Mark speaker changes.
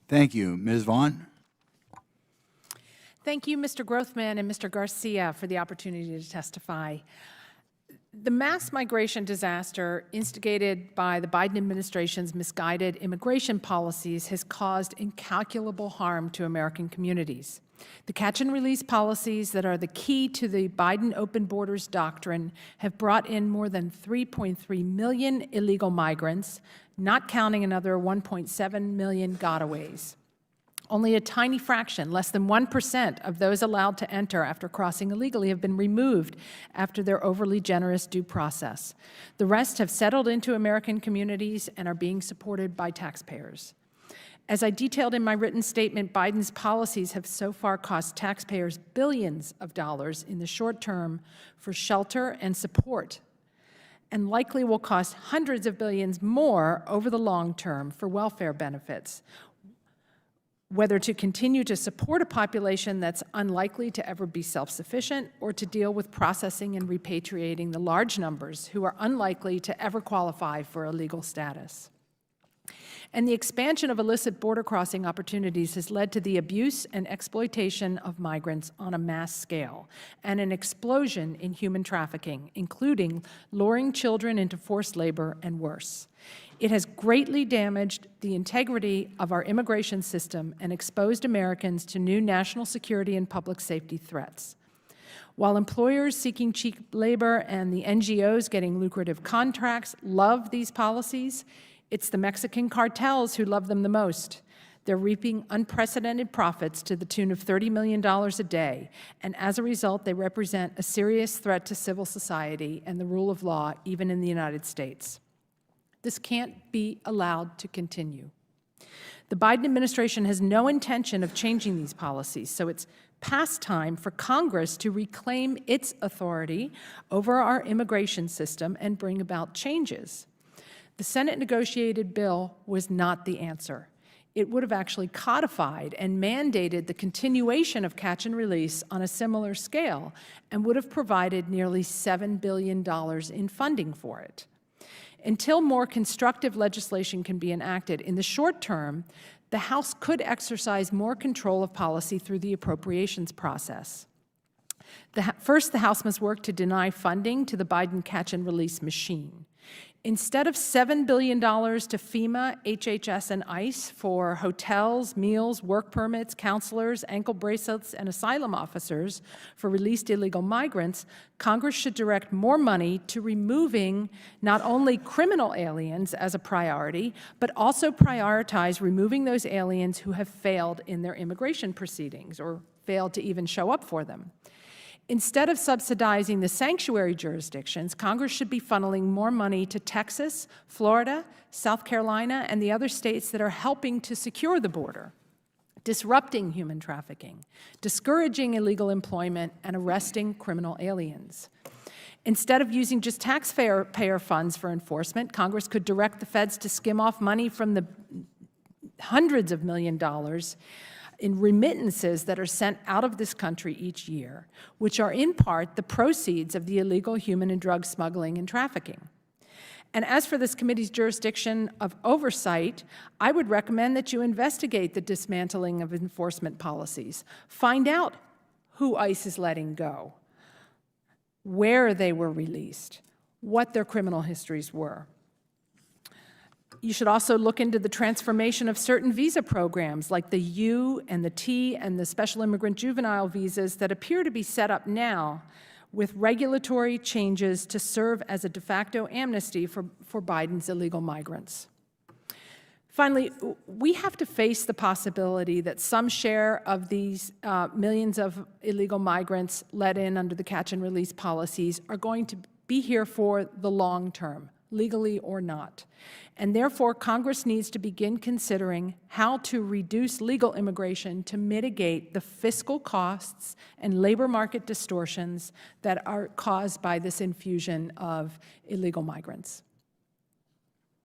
Speaker 1: Thank you. Ms. Vaughan?
Speaker 2: Thank you, Mr. Grothman and Mr. Garcia, for the opportunity to testify. The mass migration disaster instigated by the Biden administration's misguided immigration policies has caused incalculable harm to American communities. The catch and release policies that are the key to the Biden open borders doctrine have brought in more than 3.3 million illegal migrants, not counting another 1.7 million gotaways. Only a tiny fraction, less than 1% of those allowed to enter after crossing illegally have been removed after their overly generous due process. The rest have settled into American communities and are being supported by taxpayers. As I detailed in my written statement, Biden's policies have so far cost taxpayers billions of dollars in the short term for shelter and support, and likely will cost hundreds of billions more over the long term for welfare benefits, whether to continue to support a population that's unlikely to ever be self-sufficient or to deal with processing and repatriating the large numbers who are unlikely to ever qualify for a legal status. And the expansion of illicit border crossing opportunities has led to the abuse and exploitation of migrants on a mass scale and an explosion in human trafficking, including luring children into forced labor and worse. It has greatly damaged the integrity of our immigration system and exposed Americans to new national security and public safety threats. While employers seeking cheap labor and the NGOs getting lucrative contracts love these policies, it's the Mexican cartels who love them the most. They're reaping unprecedented profits to the tune of $30 million a day, and as a result, they represent a serious threat to civil society and the rule of law, even in the United States. This can't be allowed to continue. The Biden administration has no intention of changing these policies, so it's past time for Congress to reclaim its authority over our immigration system and bring about changes. The Senate negotiated bill was not the answer. It would have actually codified and mandated the continuation of catch and release on a similar scale and would have provided nearly $7 billion in funding for it. Until more constructive legislation can be enacted in the short term, the House could exercise more control of policy through the appropriations process. First, the House must work to deny funding to the Biden catch and release machine. Instead of $7 billion to FEMA, HHS, and ICE for hotels, meals, work permits, counselors, ankle bracelets, and asylum officers for released illegal migrants, Congress should direct more money to removing not only criminal aliens as a priority, but also prioritize removing those aliens who have failed in their immigration proceedings or failed to even show up for them. Instead of subsidizing the sanctuary jurisdictions, Congress should be funneling more money to Texas, Florida, South Carolina, and the other states that are helping to secure the border, disrupting human trafficking, discouraging illegal employment, and arresting criminal aliens. Instead of using just taxpayer funds for enforcement, Congress could direct the feds to skim off money from the hundreds of million dollars in remittances that are sent out of this country each year, which are in part the proceeds of the illegal human and drug smuggling and trafficking. And as for this committee's jurisdiction of oversight, I would recommend that you investigate the dismantling of enforcement policies. Find out who ICE is letting go, where they were released, what their criminal histories were. You should also look into the transformation of certain visa programs like the U and the T and the special immigrant juvenile visas that appear to be set up now with regulatory changes to serve as a de facto amnesty for Biden's illegal migrants. Finally, we have to face the possibility that some share of these millions of illegal migrants let in under the catch and release policies are going to be here for the long term, legally or not. And therefore, Congress needs to begin considering how to reduce legal immigration to mitigate the fiscal costs and labor market distortions that are caused by this infusion of illegal migrants.